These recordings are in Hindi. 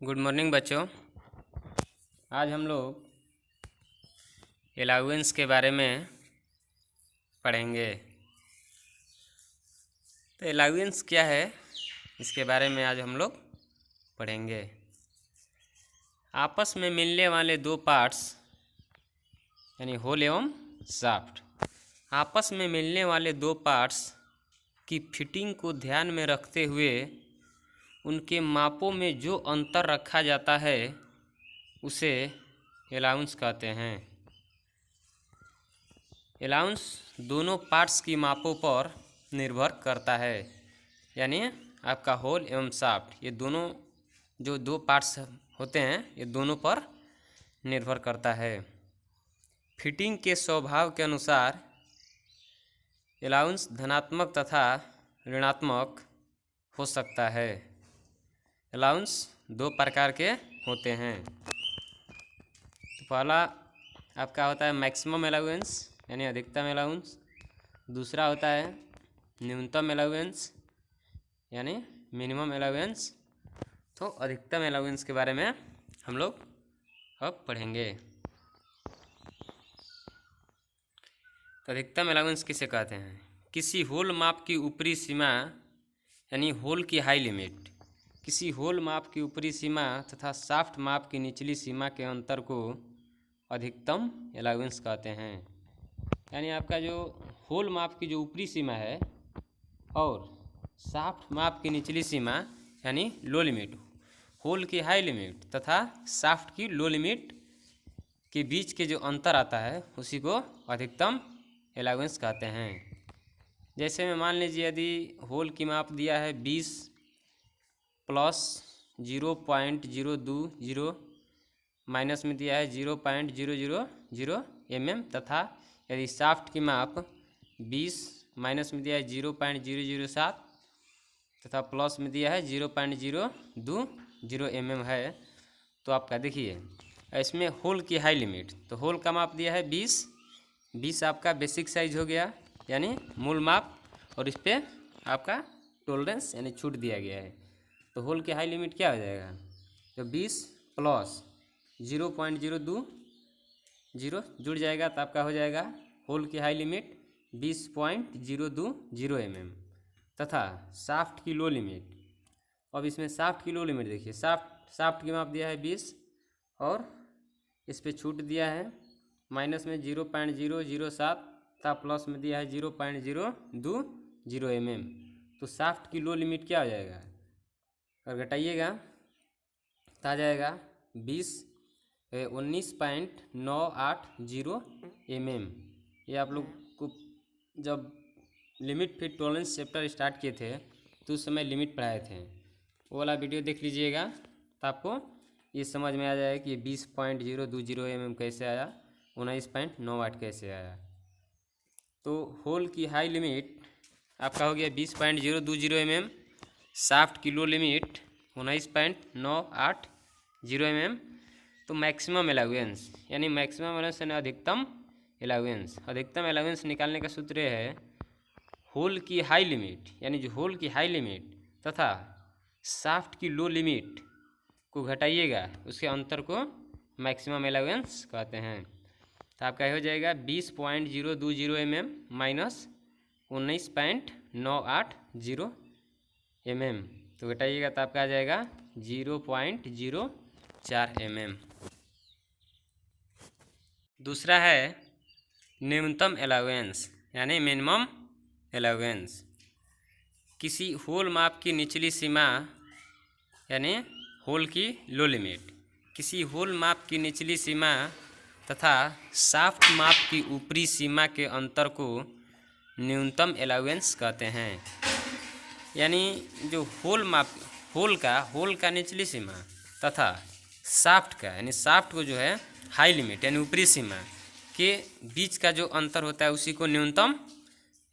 गुड मॉर्निंग बच्चों। आज हम लोग अलाउंस के बारे में पढ़ेंगे। तो अलाउंस क्या है, इसके बारे में आज हम लोग पढ़ेंगे। आपस में मिलने वाले दो पार्ट्स यानी होल एवं शाफ्ट, आपस में मिलने वाले दो पार्ट्स की फिटिंग को ध्यान में रखते हुए उनके मापों में जो अंतर रखा जाता है उसे अलाउंस कहते हैं। अलाउंस दोनों पार्ट्स की मापों पर निर्भर करता है, यानी आपका होल एवं शाफ्ट, ये दोनों जो दो पार्ट्स होते हैं ये दोनों पर निर्भर करता है। फिटिंग के स्वभाव के अनुसार अलाउंस धनात्मक तथा ऋणात्मक हो सकता है। अलाउंस दो प्रकार के होते हैं। तो पहला आपका होता है मैक्सिमम अलाउंस यानी अधिकतम अलाउंस, दूसरा होता है न्यूनतम अलाउंस यानी मिनिमम अलाउंस। तो अधिकतम अलाउंस के बारे में हम लोग अब पढ़ेंगे। तो अधिकतम अलाउंस किसे कहते हैं? किसी होल माप की ऊपरी सीमा यानी होल की हाई लिमिट, किसी होल माप की ऊपरी सीमा तथा शाफ्ट माप की निचली सीमा के अंतर को अधिकतम अलाउंस कहते हैं। यानी आपका जो होल माप की जो ऊपरी सीमा है और शाफ्ट माप की निचली सीमा यानी लो लिमिट, होल की हाई लिमिट तथा शाफ्ट की लो लिमिट के बीच के जो अंतर आता है उसी को अधिकतम अलाउंस कहते हैं। जैसे में मान लीजिए यदि होल की माप दिया है 20 प्लस 0.020, माइनस में दिया है 0.000 mm तथा यदि शाफ्ट की माप 20 माइनस में दिया है 0.007 तथा प्लस में दिया है 0.020 mm है। तो आपका देखिए इसमें होल की हाई लिमिट, तो होल का माप दिया है 20 आपका बेसिक साइज हो गया यानी मूल माप, और इस पर आपका टॉलरेंस यानी छूट दिया गया है। तो होल की हाई लिमिट क्या हो जाएगा? तो 20 प्लस 0.020 जुड़ जाएगा तो आपका हो जाएगा होल की हाई लिमिट 20.020 mm तथा शाफ्ट की लो लिमिट। अब इसमें शाफ्ट की लो लिमिट देखिए, शाफ्ट की माप दिया है 20 और इस पर छूट दिया है माइनस में 0.007 तथा प्लस में दिया है 0.020 mm। तो शाफ्ट की लो लिमिट क्या हो जाएगा? अगर घटाइएगा तो आ जाएगा 19.980 mm। ये आप लोग को जब limit fit tolerance chapter start किए थे तो उस समय लिमिट पढ़ाए थे, वो वाला वीडियो देख लीजिएगा तो आपको ये समझ में आ जाएगा कि 20.020 mm कैसे आया, 19.98 कैसे आया। तो होल की हाई लिमिट आपका हो गया 20.020 mm, शाफ्ट की लो लिमिट 19.980 mm। तो मैक्सिमम अलाउंस यानी मैक्सिमम अलाउंस यानी अधिकतम अलाउंस, अधिकतम अलाउंस निकालने का सूत्र है होल की हाई लिमिट यानी जो होल की हाई लिमिट तथा शाफ्ट की लो लिमिट को घटाइएगा उसके अंतर को मैक्सिमम अलाउंस कहते हैं। तो आपका हो जाएगा 20.020 mm माइनस 19.980 mm। तो घटाइएगा तो आपका आ जाएगा 0.04 mm। दूसरा है न्यूनतम अलाउंस यानी मिनिमम अलाउंस। किसी होल माप की निचली सीमा यानी होल की लो लिमिट, किसी होल माप की निचली सीमा तथा शाफ्ट माप की ऊपरी सीमा के अंतर को न्यूनतम अलाउंस कहते हैं। यानी जो होल माप, होल का निचली सीमा तथा शाफ्ट का यानी शाफ्ट को जो है हाई लिमिट यानी ऊपरी सीमा के बीच का जो अंतर होता है उसी को न्यूनतम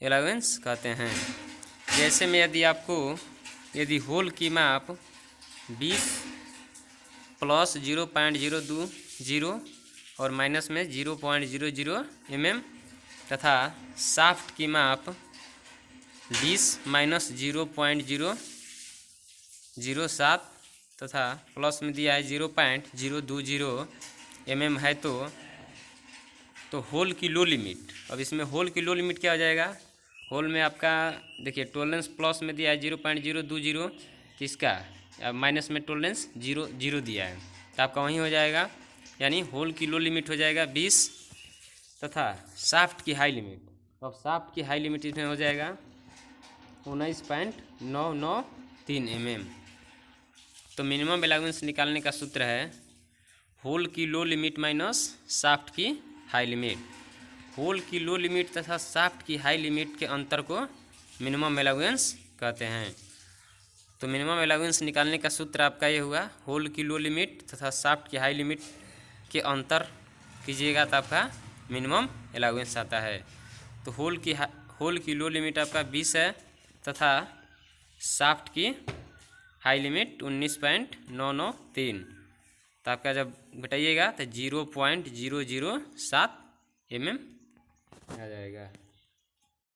अलाउंस कहते हैं। जैसे में यदि होल की माप 20 प्लस 0.020 और माइनस में 0.00 mm तथा शाफ्ट की माप 20 माइनस 0.007 तथा प्लस में दिया है 0.020 mm है तो होल की लो लिमिट। अब इसमें होल की लो लिमिट क्या हो जाएगा, होल में आपका देखिए टॉलरेंस प्लस में दिया है 0.020, तो इसका माइनस में टॉलरेंस 0 दिया है, तो आपका वहीं हो जाएगा, यानी होल की लो लिमिट हो जाएगा 20 तथा शाफ्ट की हाई लिमिट, अब शाफ्ट की हाई लिमिट इसमें हो जाएगा 19.993 mm। तो मिनिमम एलाउंस निकालने का सूत्र है होल की लो लिमिट माइनस शाफ्ट की हाई लिमिट। होल की लो लिमिट तथा शाफ्ट की हाई लिमिट के अंतर को मिनिमम एलाउंस कहते हैं। तो मिनिमम एलाउंस निकालने का सूत्र आपका ये हुआ, होल की लो लिमिट तथा शाफ्ट की हाई लिमिट के अंतर कीजिएगा तो आपका मिनिमम एलाउंस आता है। तो होल की लो लिमिट आपका 20 है तथा शाफ्ट की हाई लिमिट 19.993, तो आपका जब घटाइएगा तो 0.007 mm आ जाएगा।